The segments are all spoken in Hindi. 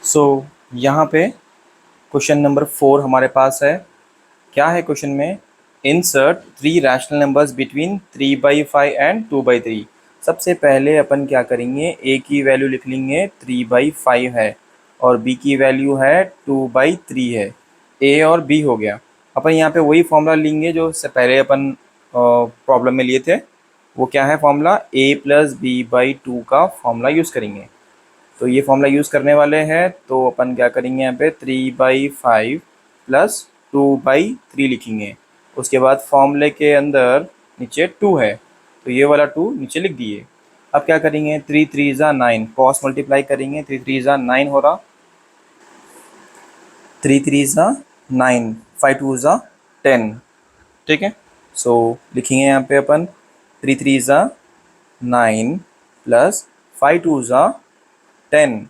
सो यहाँ पे क्वेश्चन नंबर 4 हमारे पास है। क्या है क्वेश्चन में? Insert 3 rational numbers between 3/5 and 2/3। सबसे पहले अपन क्या करेंगे, ए की वैल्यू लिख लेंगे 3/5 है और बी की वैल्यू है 2/3 है। ए और बी हो गया। अपन यहाँ पे वही फॉर्मूला लेंगे जो से पहले अपन प्रॉब्लम में लिए थे। वो क्या है फॉर्मूला? a+b/2 का फॉर्मूला यूज़ करेंगे। तो ये फॉर्मूला यूज़ करने वाले हैं, तो अपन क्या करेंगे, यहाँ पे 3/5 प्लस 2/3 लिखेंगे। उसके बाद फॉर्मूले के अंदर नीचे 2 है, तो ये वाला 2 नीचे लिख दिए। अब क्या करेंगे, 3 3 ज़ा 9, क्रॉस मल्टीप्लाई करेंगे। 3 3 ज़ा 9 हो रहा, 3 3 ज़ा 9, 5 2 ज़ा 10। ठीक है, सो लिखेंगे यहाँ पे अपन 3 3 ज़ा 9 प्लस 5 2 ज़ा 10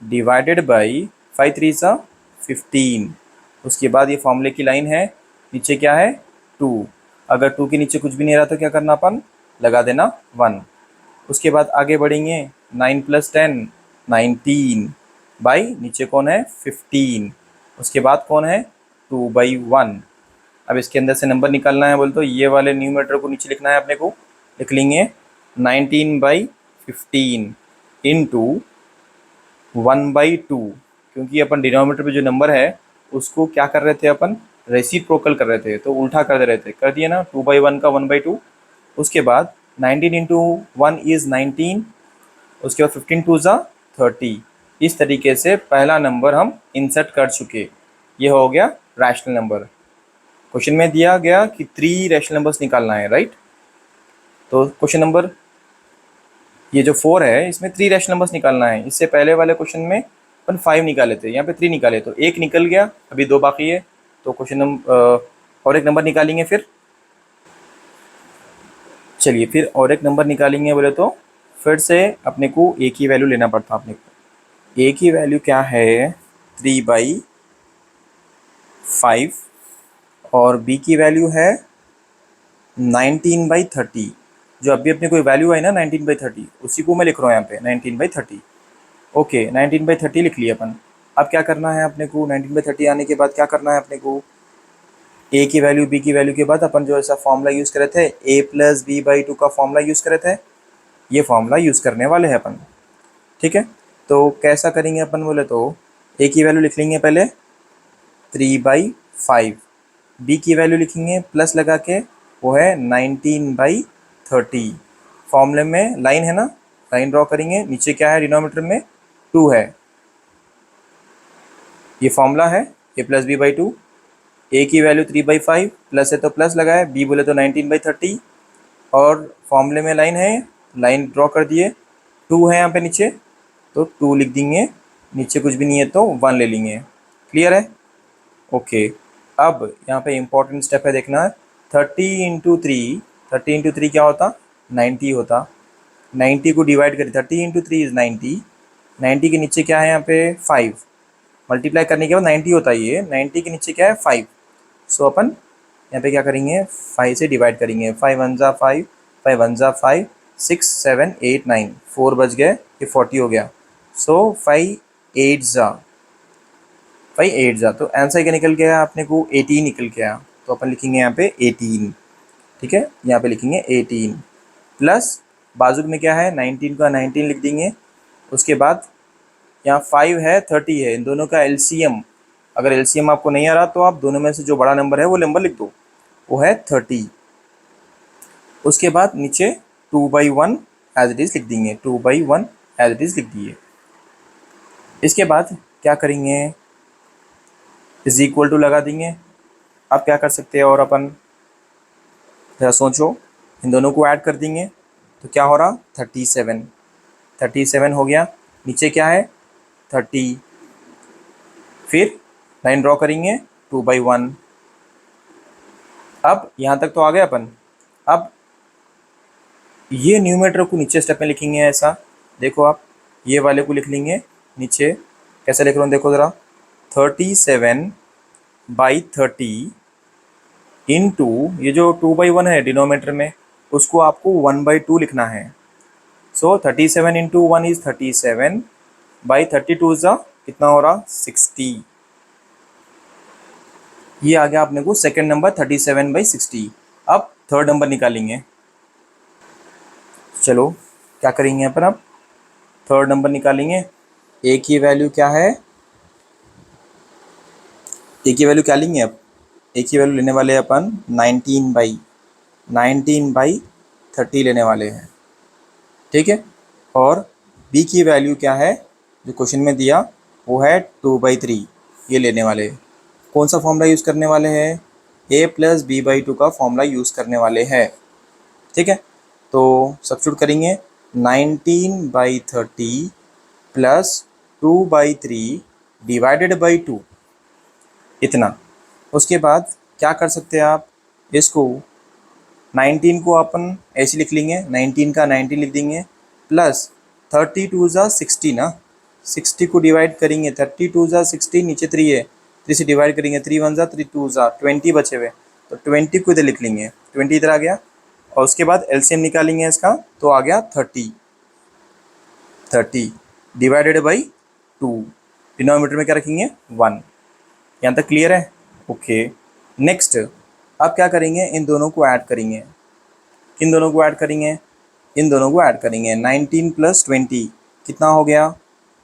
डिवाइडेड बाई 5 3 सा 15। उसके बाद ये फॉर्मूले की लाइन है, नीचे क्या है 2। अगर 2 के नीचे कुछ भी नहीं रहा तो क्या करना अपन, लगा देना 1। उसके बाद आगे बढ़ेंगे, 9 + 10 19 बाई नीचे कौन है 15। उसके बाद कौन है 2/1। अब इसके अंदर से नंबर निकालना है बोल तो ये वाले न्यूमरेटर को नीचे लिखना है अपने को। लिख लेंगे 19/15 इंटू 1/2, क्योंकि अपन डिनोमिनेटर पे जो नंबर है उसको क्या कर रहे थे अपन, रेसिप्रोकल कर रहे थे, तो उल्टा कर दे रहे थे, कर दिए ना 2/1 का 1/2। उसके बाद 19 इंटू 1 इज़ 19। उसके बाद 15 2 ज़ा 30। इस तरीके से पहला नंबर हम इंसर्ट कर चुके। ये हो गया रैशनल नंबर। क्वेश्चन में दिया गया कि 3 रैशनल नंबर्स निकालना है, राइट। तो क्वेश्चन नंबर ये जो 4 है इसमें 3 रैशनल नंबर्स निकालना है। इससे पहले वाले क्वेश्चन में अपन 5 निकाले थे, यहाँ पे 3 निकाले, तो एक निकल गया, अभी 2 बाकी है। तो क्वेश्चन नंबर और एक नंबर निकालेंगे फिर। चलिए फिर और एक नंबर निकालेंगे बोले तो फिर से अपने को ए की वैल्यू लेना पड़ता अपने को। ए की वैल्यू क्या है 3/5 और बी की वैल्यू है 19/30। जो अभी अपने कोई वैल्यू है ना 19/30, उसी को मैं लिख रहा हूँ यहाँ पे 19/30। ओके 19/30 लिख लिया अपन। अब क्या करना है अपने को, 19/30 आने के बाद क्या करना है अपने को, ए की वैल्यू बी की वैल्यू के बाद अपन जो ऐसा फॉर्मूला यूज़ करे थे a+b/2 का फॉर्मूला यूज़ करे थे, ये फॉर्मूला यूज़ करने वाले हैं अपन। ठीक है, तो कैसा करेंगे अपन बोले तो ए की वैल्यू लिख लेंगे पहले 3/5, बी की वैल्यू लिखेंगे प्लस लगा के, वो है 19/30। फॉर्मूले में लाइन है ना, लाइन ड्रॉ करेंगे, नीचे क्या है डिनोमिनेटर में 2 है। ये फॉर्मूला है a+b/2। ए की वैल्यू 3/5, प्लस है तो प्लस लगाए, बी बोले तो 19/30, और फॉर्मूले में लाइन है, लाइन ड्रॉ कर दिए। 2 है यहाँ पे नीचे, तो 2 लिख देंगे, नीचे कुछ भी नहीं है तो 1 ले लेंगे। क्लियर है? ओके। अब यहाँ पे इम्पोर्टेंट स्टेप है देखना, 30 × 3 क्या होता, 90 होता। 90 को डिवाइड करें, 30 × 3 इज़ 90। 90 के नीचे क्या है यहाँ पे 5, मल्टीप्लाई करने के बाद 90 होता है। ये 90 के नीचे क्या है 5। सो अपन यहाँ पे क्या करेंगे, 5 से डिवाइड करेंगे। 5 1 ज़ा 5, 5 1 ज़ा 5, 6 7 8 9, 4 बच गए, ये 40 हो गया। सो 5 8 ज़ा, 5 8 ज़ा, तो आंसर क्या निकल गया अपने को, 18 निकल गया। तो अपन लिखेंगे यहाँ पे 18। ठीक है, यहाँ पे लिखेंगे 18 प्लस बाजू में क्या है 19 का 19 लिख देंगे। उसके बाद यहाँ 5 है 30 है, इन दोनों का एलसीएम, अगर एलसीएम आपको नहीं आ रहा तो आप दोनों में से जो बड़ा नंबर है वो नंबर लिख दो, वो है 30। उसके बाद नीचे 2/1 एज इट इज़ लिख देंगे, 2/1 एज इट इज़ लिख दिए। इसके बाद क्या करेंगे, इज इक्वल टू लगा देंगे। अब क्या कर सकते हैं और अपन, जरा सोचो, इन दोनों को ऐड कर देंगे तो क्या हो रहा 37। 37 हो गया, नीचे क्या है 30, फिर लाइन ड्रॉ करेंगे 2/1। अब यहाँ तक तो आ गए अपन। अब ये न्यूमरेटर को नीचे स्टेप में लिखेंगे ऐसा, देखो आप ये वाले को लिख लेंगे नीचे। कैसे लिख रहा हूँ देखो ज़रा, 37/30 इंटू ये जो 2/1 है डिनोमिनेटर में, उसको आपको 1/2 लिखना है। सो 37 इंटू 1 इज़ 37, बाई 32 ज़ा कितना हो रहा 60। ये आ गया अपने को सेकंड नंबर 37/60। अब थर्ड नंबर निकालेंगे। चलो क्या करेंगे अपन, अब थर्ड नंबर निकालेंगे। ए की वैल्यू क्या है, ए की वैल्यू क्या लेंगे अब, ए की वैल्यू लेने वाले हैं अपन 19/30 लेने वाले हैं, ठीक है। और बी की वैल्यू क्या है जो क्वेश्चन में दिया, वो है 2/3, ये लेने वाले हैं। कौन सा फॉर्मूला यूज़ करने वाले हैं, a+b/2 का फॉर्मूला यूज़ करने वाले हैं, ठीक है। तो सब्स्टिट्यूट करेंगे 19/30 प्लस 2/3 डिवाइडेड बाई 2, इतना। उसके बाद क्या कर सकते हैं आप, इसको 19 को अपन ऐसे लिख लेंगे, 19 का 19 लिख देंगे, प्लस 32 ज़ा 60 ना, 60 को डिवाइड करेंगे, 32 ज़ा 60, नीचे 3 है, 3 से डिवाइड करेंगे, 3 1 ज़ा 3 2 ज़ा 20 बचे हुए, तो 20 को इधर लिख लेंगे, 20 इधर आ गया। और उसके बाद एलसीएम निकालेंगे इसका, तो आ गया 30 डिवाइडेड बाई 2, डिनोमिनेटर में क्या रखेंगे 1। यहाँ तक क्लियर है, ओके। नेक्स्ट अब क्या करेंगे, इन दोनों को ऐड करेंगे। किन दोनों को ऐड करेंगे, इन दोनों को ऐड करेंगे। 19 + 20 कितना हो गया,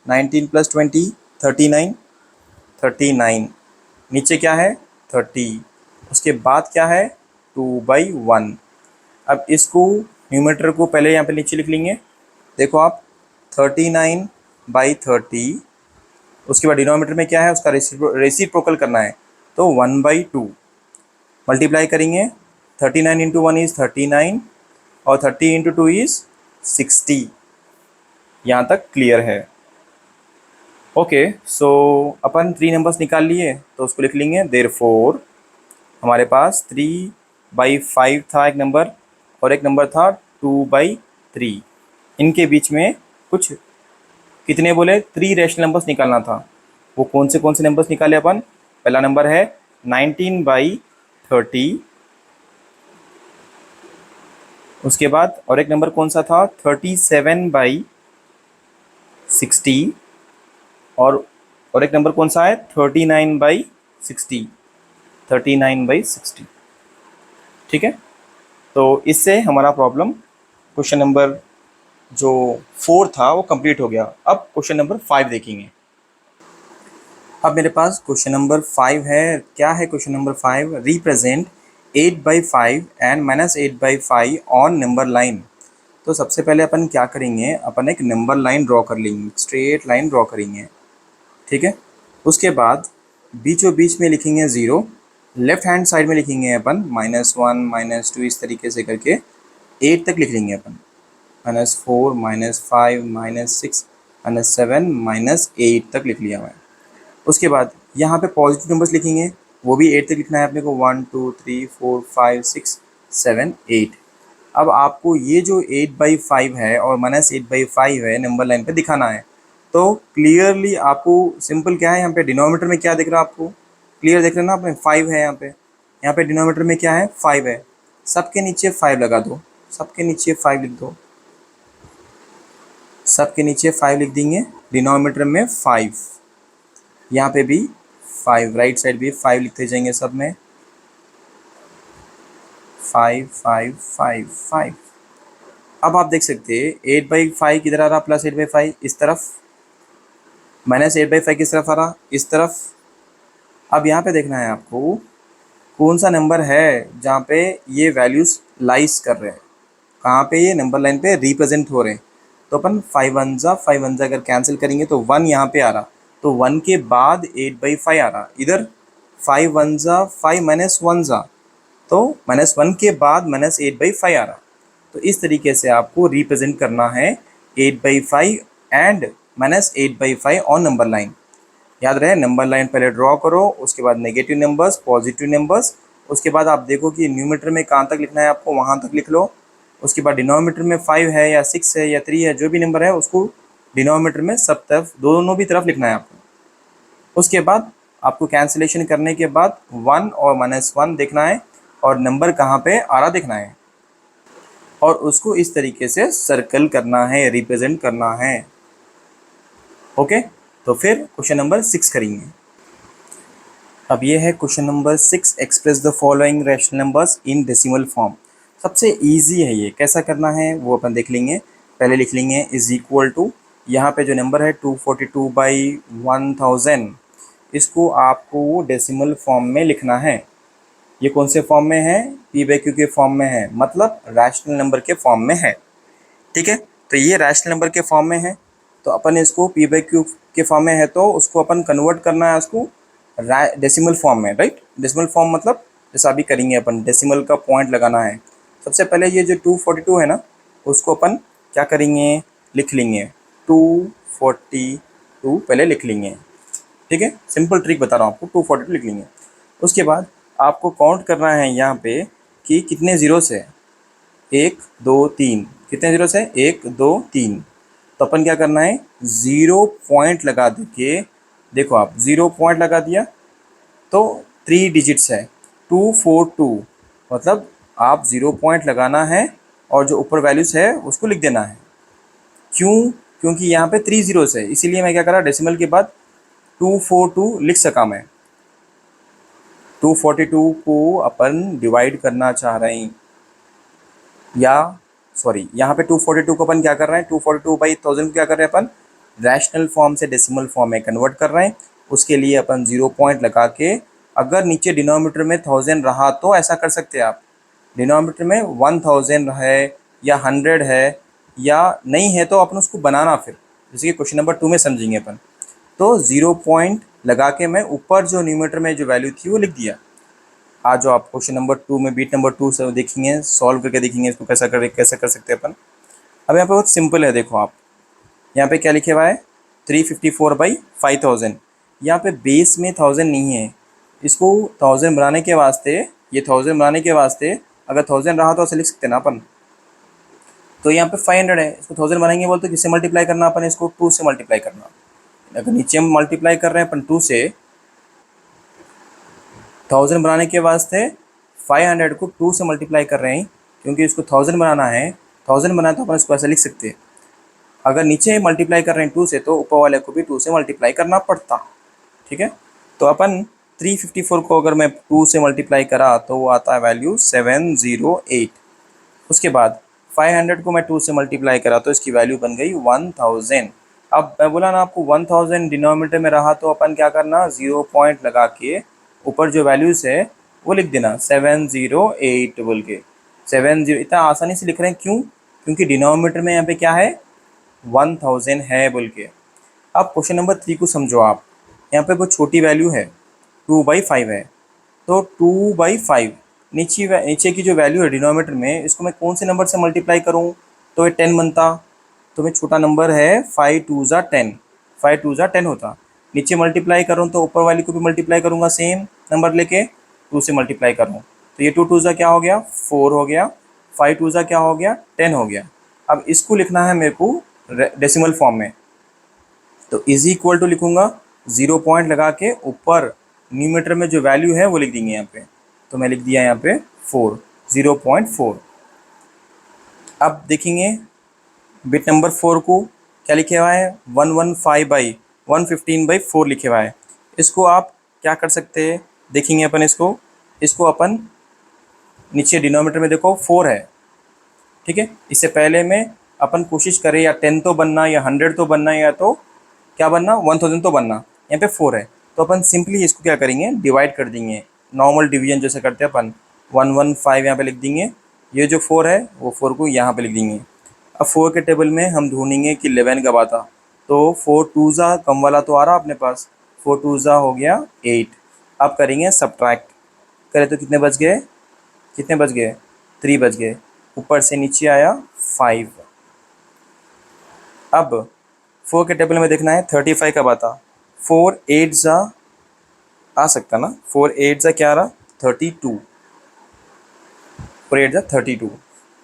19 + 20 39, नीचे क्या है 30, उसके बाद क्या है 2/1। अब इसको न्यूमरेटर को पहले यहाँ पे नीचे लिख लेंगे, देखो आप 39/30, उसके बाद डिनोमिनेटर में क्या है, उसका रेसिप्रोकल करना है, तो 1/2 मल्टीप्लाई करेंगे। 39 × 1 इज़ 39 और 30 × 2 इज़ 60। यहाँ तक क्लियर है, ओके। सो अपन 3 नंबर्स निकाल लिए, तो उसको लिख लेंगे। देयरफॉर हमारे पास 3/5 था एक नंबर, और एक नंबर था 2/3। इनके बीच में कुछ कितने बोले 3 रैशनल नंबर्स निकालना था। वो कौन से नंबर्स निकाले अपन, पहला नंबर है 19/30, उसके बाद और एक नंबर कौन सा था 37/60, और एक नंबर कौन सा है 39/60, 39/60, ठीक है। तो इससे हमारा प्रॉब्लम क्वेश्चन नंबर जो 4 था वो कंप्लीट हो गया। अब क्वेश्चन नंबर 5 देखेंगे। अब मेरे पास क्वेश्चन नंबर 5 है। क्या है question number 5, represent 8/5 and -8/5 on number line. तो सबसे पहले अपन क्या करेंगे, अपन एक नंबर लाइन ड्रॉ कर लेंगे, स्ट्रेट लाइन ड्रॉ करेंगे, ठीक है। उसके बाद बीचों बीच में लिखेंगे 0, लेफ्ट हैंड साइड में लिखेंगे अपन -1 -2, इस तरीके से करके 8 तक लिख लेंगे अपन, -4 -5 -6 -7 -8 तक लिख लिया मैं। उसके बाद यहाँ पे पॉजिटिव नंबर्स लिखेंगे, वो भी 8 तक लिखना है अपने को, 1 2 3 4 5 6 7 8। अब आपको ये जो 8/5 है और -8/5 है नंबर लाइन पे दिखाना है। तो क्लियरली आपको सिंपल क्या है, यहाँ पे डिनोमिनेटर में क्या दिख रहा है आपको, क्लियर देख रहे हैं ना आपने, 5 है यहाँ पे। यहाँ पे डिनोमिनेटर में क्या है 5 है, सबके नीचे 5 लगा दो, सबके नीचे 5 लिख दो, सबके नीचे 5 लिख देंगे, डिनोमिनेटर में 5, यहाँ पे भी 5, राइट साइड भी 5 लिखते जाएंगे, सब में 5 5 5 5। अब आप देख सकते हैं 8/5 किधर आ रहा, +8/5 इस तरफ, -8/5 किस तरफ आ रहा, इस तरफ। अब यहाँ पे देखना है आपको कौन सा नंबर है जहाँ पे ये वैल्यूज लाइज कर रहे हैं, कहाँ पे ये नंबर लाइन पे रिप्रेजेंट हो रहे हैं। तो अपन 5 1 ज़ा अगर कैंसिल करेंगे तो 1 यहाँ पे आ रहा, तो 1 के बाद 8/5 आ रहा, इधर 5 1 ज़ा 5 -1 ज़ा, तो -1 के बाद -8/5 आ रहा। तो इस तरीके से आपको रिप्रेजेंट करना है 8/5 एंड -8/5 ऑन नंबर लाइन। याद रहे नंबर लाइन पहले ड्रॉ करो, उसके बाद नेगेटिव नंबर्स, पॉजिटिव नंबर्स, उसके बाद आप देखो कि न्यूमरेटर में कहाँ तक लिखना है आपको, वहाँ तक लिख लो। उसके बाद डिनोमिनेटर में 5 है या 6 है या 3 है, जो भी नंबर है उसको डिनोमिनेटर में सब तरफ, दोनों भी तरफ लिखना है आपको। उसके बाद आपको कैंसिलेशन करने के बाद 1 और -1 देखना है, और नंबर कहाँ पे आ रहा देखना है, और उसको इस तरीके से सर्कल करना है, रिप्रेजेंट करना है, ओके। तो फिर क्वेश्चन नंबर 6 करेंगे। अब ये है question number 6, express the following rational numbers in decimal form. सबसे इजी है ये, कैसा करना है वो अपन देख लेंगे। पहले लिख लेंगे इज इक्वल टू, यहाँ पे जो नंबर है 242/1000, इसको आपको डेसिमल फॉर्म में लिखना है। ये कौन से फॉर्म में है? p/q के फॉर्म में है, मतलब रैशनल नंबर के फॉर्म में है। ठीक है, तो ये रैशनल नंबर के फॉर्म में है, तो अपन इसको p/q के फॉर्म में है तो उसको अपन कन्वर्ट करना है उसको डेसिमल फॉर्म में, राइट। डेसिमल फॉर्म मतलब जैसा अभी करेंगे अपन, डेसिमल का पॉइंट लगाना है। सबसे पहले ये जो 242 है ना, उसको अपन क्या करेंगे, लिख लेंगे 242 पहले लिख लेंगे। ठीक है, सिंपल ट्रिक बता रहा हूँ आपको, 242 लिख लेंगे। उसके बाद आपको काउंट करना है यहाँ पे कि कितने ज़ीरोस है, 1 2 3, कितने ज़ीरोस है, 1 2 3। तो अपन क्या करना है, ज़ीरो पॉइंट लगा के, देखो आप ज़ीरो पॉइंट लगा दिया तो 3 डिजिट्स है 242, मतलब आप ज़ीरो पॉइंट लगाना है और जो ऊपर वैल्यूज़ है उसको लिख देना है। क्यों? क्योंकि यहाँ पे 3 ज़ीरोस है, इसीलिए मैं क्या करा, डेसिमल के बाद 242 लिख सका मैं। 242 को अपन डिवाइड करना चाह रहे हैं, या सॉरी यहाँ पे 242 को अपन क्या कर रहे हैं, 242/1000 को क्या कर रहे हैं अपन, रैशनल फॉर्म से डेसिमल फॉर्म में कन्वर्ट कर रहे हैं। उसके लिए अपन ज़ीरो पॉइंट लगा के, अगर नीचे डिनोमिनेटर में 1000 रहा तो ऐसा कर सकते हैं आप, डिनोमिनेटर में 1000 है या 100 है या नहीं है तो अपन उसको बनाना फिर, जैसे कि क्वेश्चन नंबर 2 में समझेंगे अपन। तो ज़ीरो पॉइंट लगा के मैं ऊपर जो न्यूमरेटर में जो वैल्यू थी वो लिख दिया। आज जो आप क्वेश्चन नंबर 2 में बीट नंबर 2 से देखेंगे, सॉल्व करके देखेंगे इसको कैसे कर सकते हैं अपन। अब यहाँ पे बहुत सिंपल है, देखो आप यहाँ पे क्या लिखे हुआ है, 354/5000। यहाँ पे बेस में 1000 नहीं है, इसको 1000 बनाने के वास्ते, ये 1000 बनाने के वास्ते अगर 1000 रहा तो ऐसे लिख सकते हैं ना अपन। तो यहाँ पे 500 है, इसको 1000 बनाएंगे बोलते किससे मल्टीप्लाई करना अपन, इसको 2 से मल्टीप्लाई करना। अगर नीचे हम मल्टीप्लाई कर रहे हैं अपन 2 से, 1000 बनाने के वास्ते 500 को 2 से मल्टीप्लाई कर रहे हैं, क्योंकि इसको 1000 बनाना है, 1000 बनाना तो अपन इसको ऐसे लिख सकते हैं। अगर नीचे मल्टीप्लाई कर रहे हैं 2 से तो ऊपर वाले को भी 2 से मल्टीप्लाई करना पड़ता। ठीक है, तो अपन 354 को अगर मैं 2 से मल्टीप्लाई करा तो वो आता है वैल्यू 708। उसके बाद 500 को मैं 2 से मल्टीप्लाई करा तो इसकी वैल्यू बन गई 1000। अब मैं बोला ना आपको 1000 डिनोमिनेटर में रहा तो अपन क्या करना, ज़ीरो पॉइंट लगा के ऊपर जो वैल्यूज़ है वो लिख देना 708 बोल के। 70 इतना आसानी से लिख रहे हैं, क्यों? क्योंकि डिनोमिनेटर में यहाँ पे क्या है, 1000 है बोल के। अब क्वेश्चन नंबर 3 को समझो आप, यहाँ पे कोई छोटी वैल्यू है 2/5 है, तो 2/5 नीचे की जो वैल्यू है डिनोमिनेटर में, इसको मैं कौन से नंबर से मल्टीप्लाई करूँ तो ये 10 बनता। तो मैं छोटा नंबर है 5 2 ज़ा 10, 5 2 ज़ा 10 होता। नीचे मल्टीप्लाई करूँ तो ऊपर वाली को भी मल्टीप्लाई करूँगा सेम नंबर लेके, 2 से मल्टीप्लाई करूँ तो ये 2 2 ज़ा क्या हो गया, 4 हो गया, 5 2 ज़ा क्या हो गया, 10 हो गया। अब इसको लिखना है मेरे को डेसिमल फॉर्म में, तो इज इक्वल टू लिखूंगा, ज़ीरो पॉइंट लगा के ऊपर न्यूमरेटर में जो वैल्यू है वो लिख देंगे यहाँ पे। तो मैं लिख दिया यहाँ पे 4, 0.4। अब देखेंगे बिट नंबर 4 को क्या लिखे हुआ है, 115/115/4 लिखे हुआ है। इसको आप क्या कर सकते हैं, देखेंगे अपन इसको अपन नीचे डिनोमिनेटर में देखो 4 है। ठीक है, इससे पहले में अपन कोशिश करें या 10 तो बनना, या 100 तो बनना, या तो क्या बनना, 1000 तो बनना। यहाँ पे 4 है तो अपन सिंपली इसको क्या करेंगे, डिवाइड कर देंगे, नॉर्मल डिवीजन जैसे करते हैं अपन। 115 यहाँ पे लिख देंगे, ये जो 4 है वो 4 को यहाँ पे लिख देंगे। अब 4 के टेबल में हम ढूंढेंगे कि 11 कब आता, तो 4 2 ज़ा कम वाला तो आ रहा अपने पास, 4 2 ज़ा हो गया 8। अब करेंगे सब्ट्रैक्ट, करें तो कितने बच गए, 3 बच गए, ऊपर से नीचे आया 5। अब 4 के टेबल में देखना है 35 कब आता, 4 8 ज़ा आ सकता ना, 4 8 ज़ा क्या आ रहा, 32, 4 8 ज़ा 32।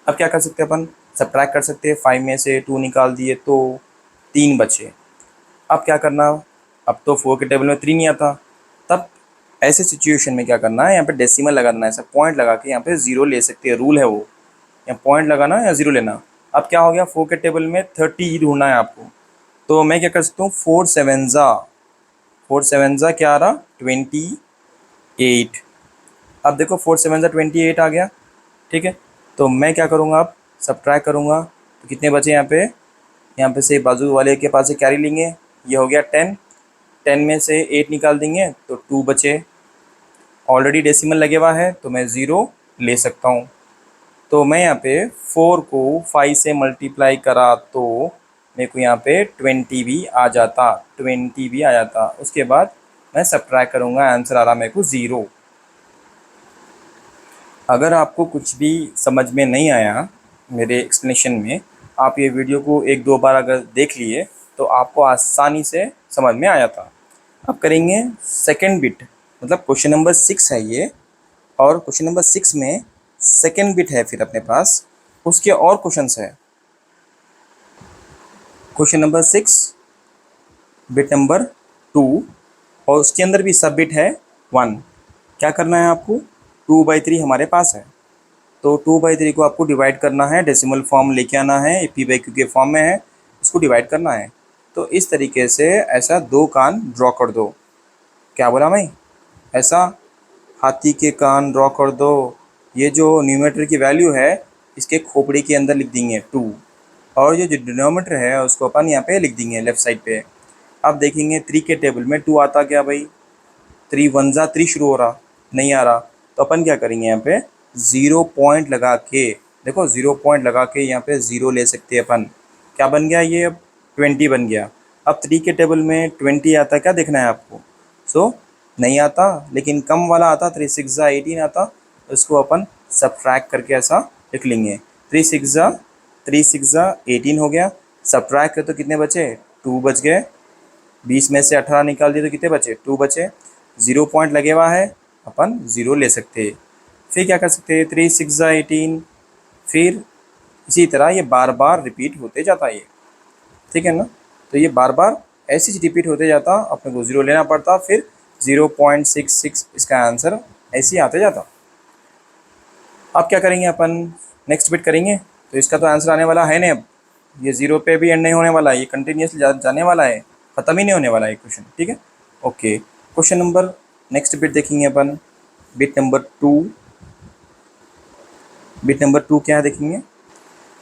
अब क्या कर सकते हैं अपन, सब्ट्रैक्ट कर सकते हैं, 5 में से 2 निकाल दिए तो 3 बचे। अब क्या करना, अब तो 4 के टेबल में 3 नहीं आता, तब ऐसे सिचुएशन में क्या करना है, यहाँ पे डेसिमल लगा देना है, ऐसा पॉइंट लगा के यहाँ पे 0 ले सकते हैं, रूल है वो, यहाँ पॉइंट लगाना या 0 लेना। अब क्या हो गया, 4 के टेबल में 30 ढूंढना है आपको, तो मैं क्या कर सकता हूँ, 4 7 क्या आ रहा, 28। अब देखो 4 7 28 आ गया, ठीक है। तो मैं क्या करूँगा, अब सब्ट्रैक्ट करूँगा, तो कितने बचे यहाँ पे से बाजू वाले के पास से कैरी लेंगे, ये हो गया 10। 10 में से 8 निकाल देंगे तो 2 बचे। ऑलरेडी डेसिमल लगे हुआ है तो मैं ज़ीरो ले सकता हूँ। तो मैं यहाँ पे 4 को 5 से मल्टीप्लाई करा तो मेरे को यहाँ पे 20 भी आ जाता, 20 भी आ जाता। उसके बाद मैं सब्ट्रैक्ट करूँगा, आंसर आ रहा मेरे को 0। अगर आपको कुछ भी समझ में नहीं आया मेरे एक्सप्लेनेशन में, आप ये वीडियो को 1 2 बार अगर देख लिए तो आपको आसानी से समझ में आ जाता। अब करेंगे सेकंड बिट, मतलब क्वेश्चन नंबर 6 है ये, और क्वेश्चन नंबर 6 में सेकंड बिट है फिर अपने पास, उसके और क्वेश्चंस है। क्वेश्चन नंबर 6 बिट नंबर 2, और उसके अंदर भी सब बिट है 1। क्या करना है आपको, 2/3 हमारे पास है, तो 2/3 को आपको डिवाइड करना है, डेसिमल फॉर्म लेके आना है, p/q के फॉर्म में है, इसको डिवाइड करना है। तो इस तरीके से ऐसा 2 कान ड्रॉ कर दो। क्या बोला मैं, ऐसा हाथी के कान ड्रॉ कर दो। ये जो न्यूमरेटर की वैल्यू है इसके खोपड़ी के अंदर लिख देंगे 2, और ये जो डिनोमीटर है उसको अपन यहाँ पे लिख देंगे लेफ्ट साइड पे। अब देखेंगे 3 के टेबल में 2 आता क्या भाई, 3 1 जा 3 शुरू हो रहा, नहीं आ रहा, तो अपन क्या करेंगे यहाँ पे 0 पॉइंट लगा के, देखो 0 पॉइंट लगा के यहाँ पे 0 ले सकते हैं अपन। क्या बन गया ये, अब 20 बन गया। अब 3 के टेबल में 20 आता, क्या देखना है आपको, सो नहीं आता, लेकिन कम वाला आता, 3 6 जा 18 आता, उसको अपन सब्ट्रैक्ट करके ऐसा लिख लेंगे। 3 6 जा 18 हो गया, सब्ट्रैक्ट कर तो कितने बचे, 2 बच गए। 20 में से 18 निकाल दिए तो कितने बचे, 2 बचे। 0 पॉइंट लगे हुआ है, अपन 0 ले सकते हैं। फिर क्या कर सकते हैं, 3 6 जा 18, फिर इसी तरह ये बार बार रिपीट होते जाता है ये, ठीक है ना। तो ये बार बार ऐसे ही रिपीट होते जाता, अपने को 0 लेना पड़ता, फिर 0.66 इसका आंसर ऐसे ही आते जाता। अब क्या करेंगे अपन, नेक्स्ट बिट करेंगे, तो इसका तो आंसर आने वाला है नहीं। अब ये 0 पे भी एंड नहीं होने वाला है, ये कंटिन्यूसली जाने वाला है, ख़त्म ही नहीं होने वाला है क्वेश्चन, ठीक है। Okay, question number, next bit देखेंगे अपन, बिट नंबर 2। बिट नंबर 2 क्या है देखेंगे,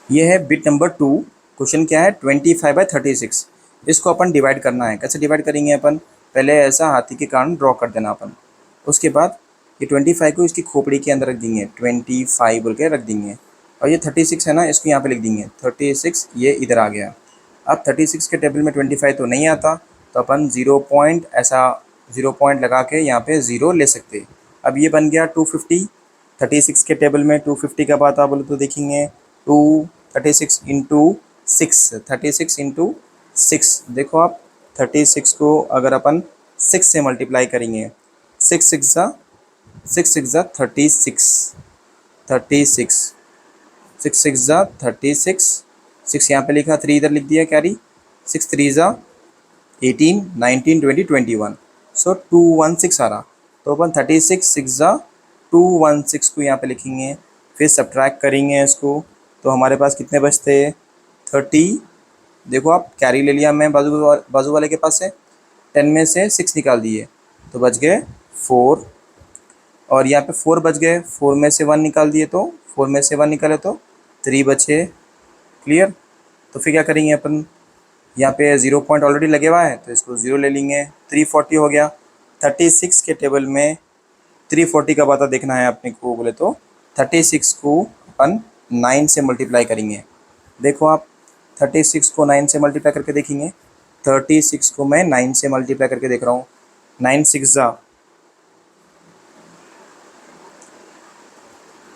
ये है बिट नंबर 2। क्वेश्चन क्या है, 25/36। इसको अपन डिवाइड करना है। कैसे डिवाइड करेंगे अपन, पहले ऐसा हाथी के कारण ड्रॉ कर देना अपन, उसके बाद ये 25 को इसकी खोपड़ी के अंदर रख देंगे, 25 बोल के रख देंगे, और ये 36 है ना, इसको यहाँ पे लिख देंगे 36, ये इधर आ गया। अब 36 के टेबल में 25 तो नहीं आता, तो अपन 0 पॉइंट ऐसा 0 पॉइंट लगा के यहाँ पे 0 ले सकते। अब ये बन गया 250। 36 के टेबल में 250 कब आता बोले तो देखेंगे, 36 इंटू 6, देखो आप 36 को अगर अपन 6 से मल्टीप्लाई करेंगे, 6 6 जा 36, 36 6 6 जा 36, 6 यहाँ पे लिखा, 3 इधर लिख दिया कैरी, 6 3 जा 18 19 20 21, सो 216 आ रहा। तो अपन 36 6 जा 216 को यहाँ पे लिखेंगे, फिर सब्ट्रैक्ट करेंगे इसको, तो हमारे पास कितने बचते, 30। देखो आप कैरी ले लिया मैं बाजू वाले के पास से, 10 में से 6 निकाल दिए तो बच गए 4, और यहाँ पे 4 बच गए, 4 में से 1 निकाल दिए तो 4 में से 1 निकाले तो 3 बचे। क्लियर, तो फिर क्या करेंगे अपन, यहाँ पे 0 पॉइंट ऑलरेडी लगे हुआ है तो इसको 0 ले लेंगे, 340 हो गया। 36 के टेबल में 340 का पता देखना है अपने को बोले तो 36 को अपन 9 से मल्टीप्लाई करेंगे। देखो आप 36 को 9 से मल्टीप्लाई करके देखेंगे, 36 को मैं 9 से मल्टीप्लाई करके देख रहा हूँ, 9 6 जा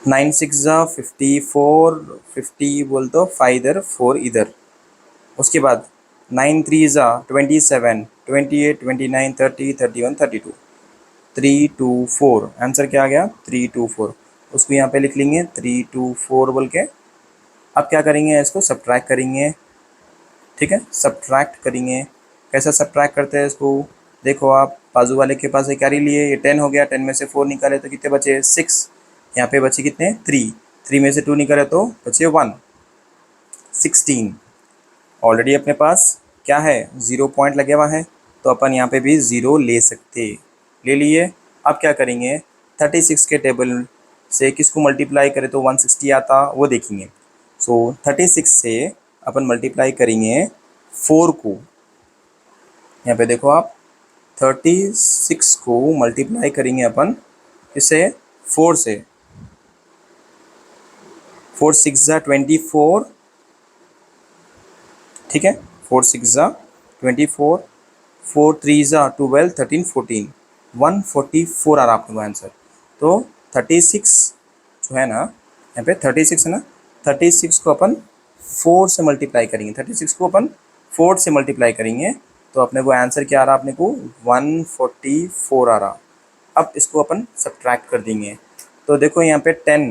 9 6 जा 54, 50 बोल तो 5 इधर 4 इधर, उसके बाद 9 3 जा 27, 28 29 30 31 32, 324, आंसर क्या आ गया 324। उसको यहाँ पे लिख लेंगे 324 बोल के। अब क्या करेंगे, इसको सब्ट्रैक्ट करेंगे, ठीक है, सब्ट्रैक्ट करेंगे। कैसा सब्ट्रैक्ट करते हैं इसको, देखो आप बाजू वाले के पास कैरी लिए, ये 10 हो गया, 10 में से 4 निकाले तो कितने बचे 6, यहाँ पे बचे कितने 3, 3 में से 2 निकाले तो बचे 1, 16 ऑलरेडी अपने पास क्या है, 0 पॉइंट लगे हुआ है, तो अपन यहाँ पे भी 0 ले सकते, ले लिए। अब क्या करेंगे, 36 के टेबल से किसको मल्टीप्लाई करें तो 160 आता, वो देखेंगे। सो 36 से अपन मल्टीप्लाई करेंगे 4 को, यहाँ पे देखो आप, 36 को मल्टीप्लाई करेंगे अपन इसे 4 से, 4 6 ज़ा 24, ठीक है, 4 6 ज़ा 24, 4 3 ज़ा 12, 13 14, 144 आ रहा आप लोगों का आंसर। तो 36 जो है ना, यहाँ पे 36 है ना, 36 को अपन 4 से मल्टीप्लाई करेंगे, 36 को अपन 4 से मल्टीप्लाई करेंगे तो अपने को आंसर क्या आ रहा, अपने को 144 आ रहा। अब इसको अपन सब्ट्रैक्ट कर देंगे, तो देखो यहाँ पे 10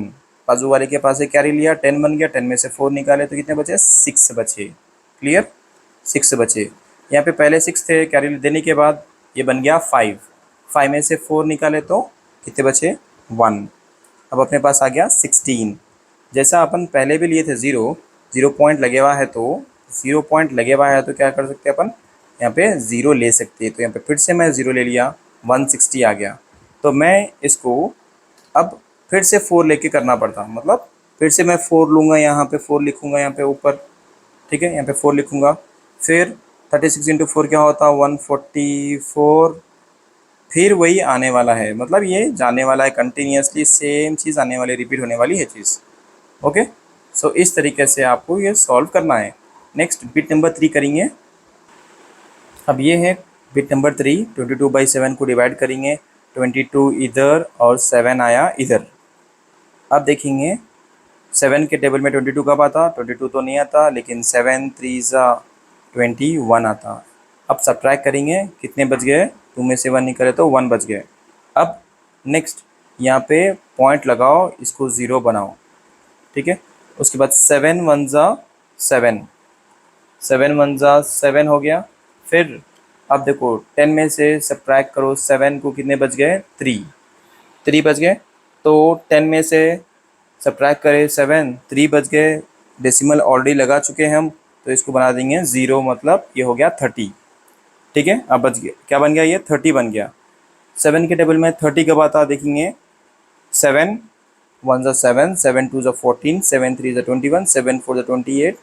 बाजू वाले के पास से कैरी लिया, 10 बन गया, 10 में से 4 निकाले तो कितने बचे, 6 बचे। क्लियर, 6 बचे। यहाँ पे पहले 6 थे, कैरी देने के बाद ये बन गया 5, 5 में से 4 निकाले तो कितने बचे, 1। अब अपने पास आ गया 16। जैसा अपन पहले भी लिए थे 0, 0 पॉइंट लगे हुआ है, तो 0 पॉइंट लगे हुआ है तो क्या कर सकते हैं अपन, यहाँ पे 0 ले सकते हैं। तो यहाँ पे फिर से मैं 0 ले लिया, 160 आ गया। तो मैं इसको अब फिर से 4 लेके करना पड़ता, मतलब फिर से मैं 4 लूँगा, यहाँ पे 4 लिखूँगा यहाँ पे ऊपर, ठीक है, यहाँ पे 4 लिखूँगा। फिर 36 इंटू 4 क्या होता, 144। फिर वही आने वाला है, मतलब ये जाने वाला है कंटिन्यूसली, सेम चीज़ आने वाली, रिपीट होने वाली है चीज़। ओके, सो इस तरीके से आपको ये सॉल्व करना है। नेक्स्ट बिट नंबर 3 करेंगे। अब ये है बिट नंबर 3, 22/7 को डिवाइड करेंगे, 22 इधर और 7 आया इधर। अब देखेंगे 7 के टेबल में 22 कब आता, 22 तो नहीं आता, लेकिन 7 3 ज़ा 21 आता। अब सब्ट्रैक्ट करेंगे, कितने बच गए, 2 में से 1 निकले तो 1 बच गए। अब नेक्स्ट यहाँ पे पॉइंट लगाओ, इसको 0 बनाओ, ठीक है। उसके बाद 7 1 ज़ा 7, 7 1 ज़ा 7 हो गया। फिर अब देखो 10 में से सब्ट्रैक्ट करो 7 को, कितने बच गए, 3 बच गए। तो 10 में से सब्ट्रैक्ट करें 7, 3 बच गए। डेसिमल ऑलरेडी लगा चुके हैं हम, तो इसको बना देंगे 0, मतलब ये हो गया 30, ठीक है। अब बच गया, क्या बन गया, ये 30 बन गया। 7 के टेबल में 30 कब आता देखेंगे, 7 1 ज़ा 7, 7 2 ज़ा 14, 7 3 ज़ा 21, 7 4 ज़ा 28,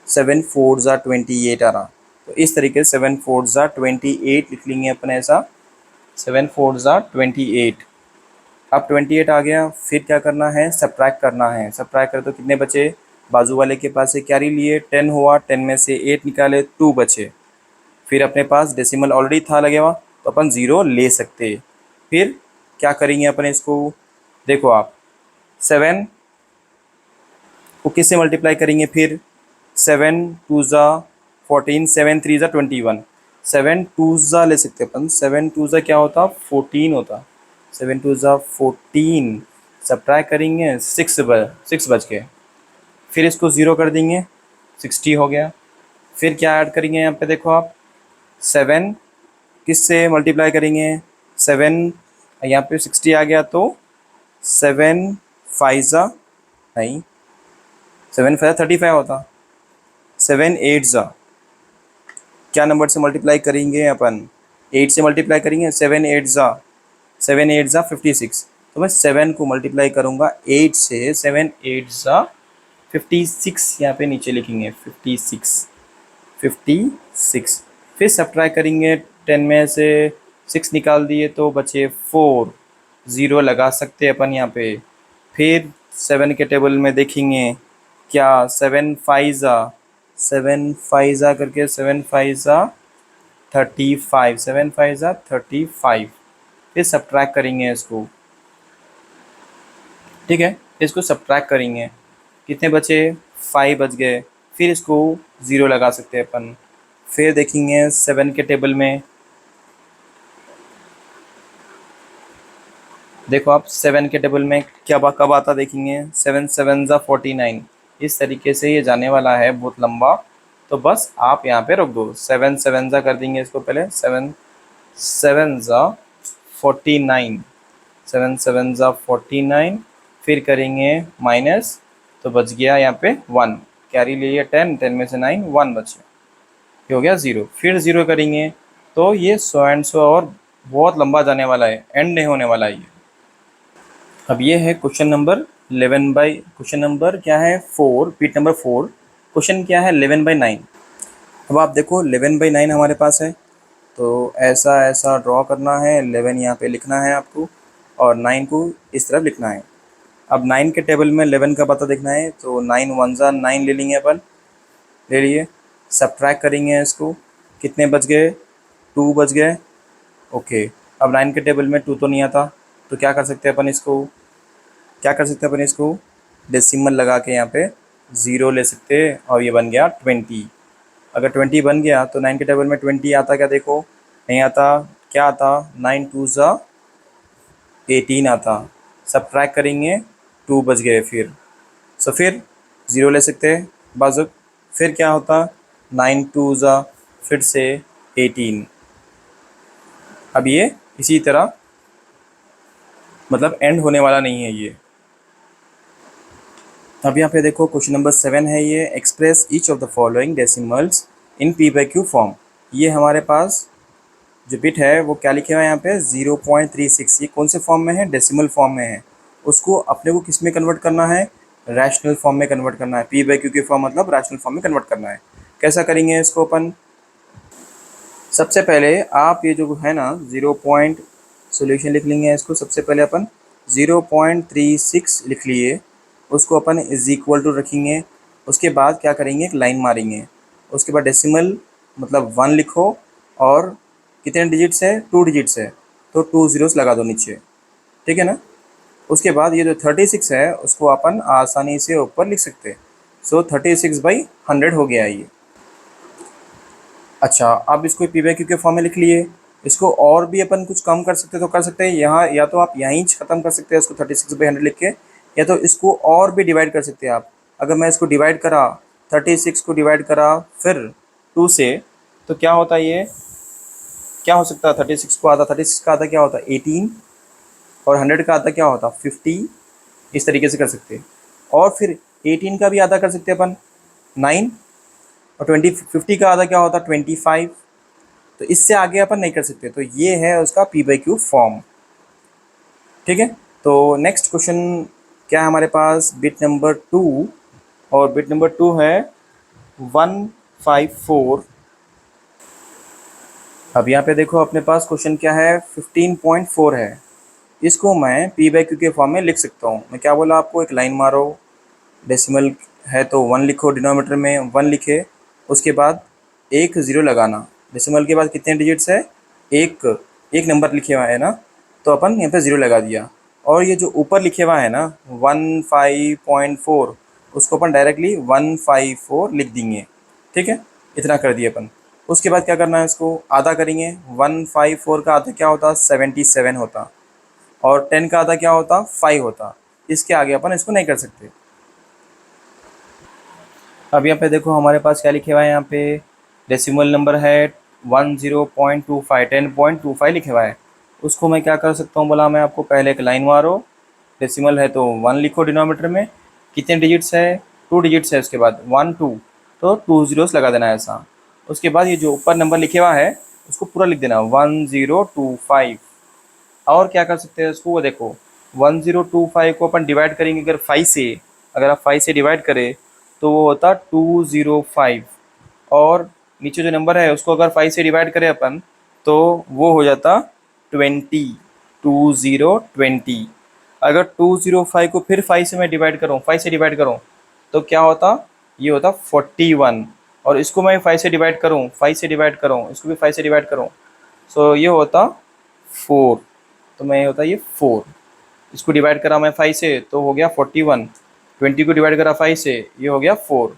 7 4 ज़ा 28 आ रहा। तो इस तरीके से 7 4 ज़ा 28 लिख लेंगे अपन ऐसा, 7 4 ज़ा 28। अब 28 आ गया, फिर क्या करना है, सब्ट्रैक्ट करना है। सब्ट्रैक्ट करें तो कितने बचे, बाजू वाले के पास से कैरी लिए, 10 हुआ, 10 में से 8 निकाले, 2 बचे। फिर अपने पास डेसिमल ऑलरेडी था लगे हुआ, तो अपन 0 ले सकते। फिर क्या करेंगे अपन इसको, देखो आप 7 को किससे मल्टीप्लाई करेंगे, फिर 7 2 ज़ा 14, 7 3 ज़ा 21, 7 2 ज़ा ले सकते अपन, 7 2 ज़ा क्या होता, 14 होता, 7 2 ज़ा 14। सब्ट्रैक्ट करेंगे, 6 बच गए। फिर इसको 0 कर देंगे, 60 हो गया। फिर क्या ऐड करेंगे यहाँ पे देखो आप, 7 किससे मल्टीप्लाई करेंगे, 7 यहाँ पे 60 आ गया, तो 7 5 ज़ा, नहीं 7 5 35 होता, 7 8 ज़ा, क्या नंबर से मल्टीप्लाई करेंगे अपन, 8 से मल्टीप्लाई करेंगे, 7 8 ज़ा, 7 8 ज़ा 56। तो मैं 7 को मल्टीप्लाई करूँगा 8 से, 7 8 ज़ा 56, यहाँ पे नीचे लिखेंगे 56, 56। फिर सब्ट्रैक्ट करेंगे, 10 में से 6 निकाल दिए तो बचे 4, 0 लगा सकते अपन यहाँ पे। फिर 7 के टेबल में देखेंगे क्या, 7 5 ज़ा, 7 5 ज़ा करके, 7 5 ज़ा 35, 7 5 ज़ा 35। फिर सब्ट्रैक्ट करेंगे इसको, ठीक है, इसको सब्ट्रैक्ट करेंगे, कितने बचे, 5 बच गए। फिर इसको 0 लगा सकते हैं अपन। फिर देखेंगे 7 के टेबल में, देखो आप 7 के टेबल में क्या कब आता देखेंगे, 7 7 ज़ा 49। इस तरीके से ये जाने वाला है बहुत लंबा, तो बस आप यहाँ पे रोक दो। 7 7 ज़ा कर देंगे इसको पहले, 7 7 ज़ा 49, 7 7 ज़ा 49। फिर करेंगे माइनस, तो बच गया यहाँ पे 1, कैरी लिए 10, 10 में से 9, 1 बचे। ये हो गया 0, फिर 0 करेंगे तो ये सो एंड सो, और बहुत लंबा जाने वाला है, एंड नहीं होने वाला है ये। अब ये है question number 11 by, question number क्या है 4, पीट नंबर 4। क्वेश्चन क्या है 11/9। अब आप देखो 11/9 हमारे पास है, तो ऐसा ऐसा ड्रॉ करना है, 11 यहाँ पे लिखना है आपको और 9 को इस तरफ लिखना है। अब 9 के टेबल में 11 का पता देखना है, तो 9 वन ज़ा 9 ले लेंगे अपन, ले लिए, सब्ट्रैक्ट करेंगे इसको, कितने बच गए, 2 बच गए। ओके, अब 9 के टेबल में 2 तो नहीं आता, तो क्या कर सकते हैं अपन इसको, क्या कर सकते हैं अपन इसको, डेसिमल लगा के यहाँ पे 0 ले सकते हैं और ये बन गया 20। अगर 20 बन गया तो 9 के टेबल में 20 आता क्या, देखो नहीं आता, क्या आता, 9 2 ज़ा 18 आता, सब्ट्रैक्ट करेंगे 2 बच गए फिर, सो फिर 0 ले सकते हैं बाजुक, फिर क्या होता, 9 2 ज़ा फिर से 18। अब ये इसी तरह मतलब एंड होने वाला नहीं है ये। अब यहाँ पे देखो क्वेश्चन नंबर 7 है ये, express each of the following decimals in P by Q form. ये हमारे पास जो बिट है वो क्या लिखे हुआ है यहाँ पे 0.36, ये कौन से फॉर्म में है, डेसिमल फॉर्म में है। उसको अपने को किस में कन्वर्ट करना है, रैशनल फॉर्म में कन्वर्ट करना है। पी बाई क्यू के फॉर्म मतलब रैशनल फॉर्म में कन्वर्ट करना है। कैसा करेंगे इसको अपन, सबसे पहले आप ये जो है ना 0 पॉइंट, सोल्यूशन लिख लेंगे इसको, सबसे पहले अपन 0.36 लिख लिए, उसको अपन इज इक्वल टू रखेंगे। उसके बाद क्या करेंगे, एक लाइन मारेंगे, उसके बाद डेसिमल मतलब 1 लिखो, और कितने डिजिट्स है, 2 डिजिट्स है, तो 2 ज़ीरोस लगा दो नीचे, ठीक है ना। उसके बाद ये जो 36 है उसको अपन आसानी से ऊपर लिख सकते हैं, सो 36/100 हो गया ये। अच्छा, अब इसको पी बाई क्यू के फॉर्म में लिख लिए, इसको और भी अपन कुछ कम कर सकते तो कर सकते हैं यहाँ, या तो आप यहीं ख़त्म कर सकते हैं इसको 36/100 लिख के, या तो इसको और भी डिवाइड कर सकते हैं आप। अगर मैं इसको डिवाइड करा, 36 को डिवाइड करा फिर 2 से, तो क्या होता है ये, क्या हो सकता है, 36 को आधा, 36 का आधा क्या होता है 18, और 100 का आधा क्या होता 50, इस तरीके से कर सकते हैं। और फिर 18 का भी आधा कर सकते हैं अपन 9, और 50 का आधा क्या होता 25, तो इससे आगे अपन नहीं कर सकते। तो ये है उसका पी बाई क्यू फॉर्म, ठीक है। तो नेक्स्ट क्वेश्चन क्या है हमारे पास, बिट नंबर 2, और बिट नंबर 2 है 154। अब यहाँ पे देखो अपने पास क्वेश्चन क्या है 15.4 है, इसको मैं पी बाई क्यू के फॉर्म में लिख सकता हूँ। मैं क्या बोला आपको, एक लाइन मारो, डेसिमल है तो 1 लिखो, डिनोमीटर में 1 लिखे, उसके बाद एक ज़ीरो लगाना, डेसिमल के बाद कितने डिजिट्स है, एक एक नंबर लिखे हुआ है ना, तो अपन यहाँ पे 0 लगा दिया। और ये जो ऊपर लिखे हुआ है ना 15.4, उसको अपन डायरेक्टली 154 लिख देंगे, ठीक है, इतना कर दिए अपन। उसके बाद क्या करना है, इसको आधा करेंगे, 154 का आधा क्या होता 77 होता, और 10 का आधा क्या होता 5 होता, इसके आगे अपन इसको नहीं कर सकते। अब यहाँ पे देखो हमारे पास क्या लिखे हुआ है, यहाँ पे डेसिमल नंबर है 10.25, 10.25 लिखे हुआ है। उसको मैं क्या कर सकता हूँ बोला, मैं आपको पहले एक लाइन मारो, डेसिमल है तो 1 लिखो डिनोमीटर में, कितने डिजिट्स है 2 डिजिट्स है, उसके बाद 1 2, तो 2 ज़ीरोस लगा देना है ऐसा। उसके बाद ये जो ऊपर नंबर लिखे हुआ है उसको पूरा लिख देना 1025। और क्या कर सकते हैं इसको, वो देखो 1025 को अपन डिवाइड करेंगे अगर 5 से, अगर आप 5 से डिवाइड करें तो वो होता 205, और नीचे जो नंबर है उसको अगर 5 से डिवाइड करें अपन तो वो हो जाता 20, 2020। अगर 205 को फिर 5 से मैं डिवाइड करूँ, 5 से डिवाइड करूँ तो क्या होता, ये होता 41, और इसको मैं 5 से डिवाइड करूँ, 5 से डिवाइड करूँ, इसको भी 5 से डिवाइड करूँ, सो ये होता 4, तो मैं होता ये 4, इसको डिवाइड करा मैं 5 से तो हो गया 41, 20 को डिवाइड करा 5 से, ये हो गया 4।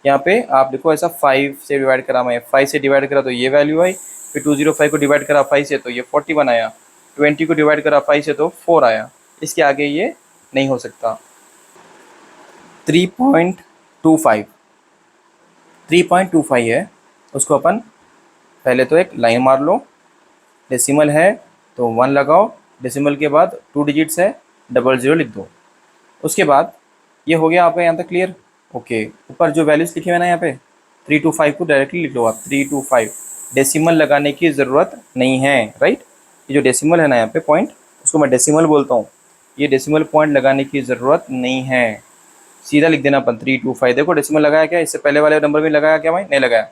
यहाँ पे आप देखो ऐसा 5 से डिवाइड करा, मैं 5 से डिवाइड करा तो ये वैल्यू आई, फिर 205 को डिवाइड करा 5 से तो ये 41 आया, 20 को डिवाइड करा 5 से तो 4 आया, इसके आगे ये नहीं हो सकता। 3.25, 3.25 है, उसको अपन पहले तो एक लाइन मार लो, डेसिमल है तो 1 लगाओ, डेसिमल के बाद 2 डिजिट्स है, 00 लिख दो। उसके बाद ये हो गया आपका यहाँ तक क्लियर, ओके। ऊपर जो वैल्यूज़ लिखे हुए ना यहाँ पे 3 to 5 को डायरेक्टली लिख लो आप, 3 to 5। डेसिमल लगाने की ज़रूरत नहीं है, राइट। ये जो डेसिमल है ना यहाँ पे पॉइंट, उसको मैं डेसिमल बोलता हूँ। ये डेसिमल पॉइंट लगाने की ज़रूरत नहीं है, सीधा लिख देना अपन 3 to 5। देखो डेसिमल लगाया क्या, इससे पहले वाले नंबर में लगाया क्या भाई, नहीं लगाया,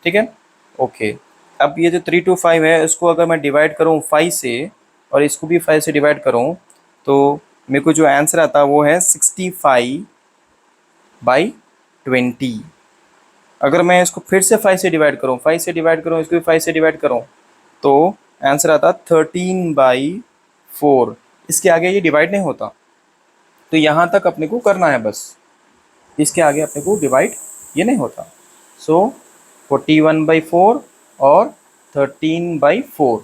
ठीक है, ओके। अब ये जो 3 to 5 है, इसको अगर मैं डिवाइड करूँ 5 से और इसको भी 5 से डिवाइड करूँ, तो मेरे को जो आंसर आता है वो है 65/20। अगर मैं इसको फिर से 5 से डिवाइड करूँ, 5 से डिवाइड करूँ, इसको भी 5 से डिवाइड करूँ, तो आंसर आता 13/4। इसके आगे ये डिवाइड नहीं होता, तो यहाँ तक अपने को करना है बस, इसके आगे अपने को डिवाइड ये नहीं होता। सो 41/4 और 13/4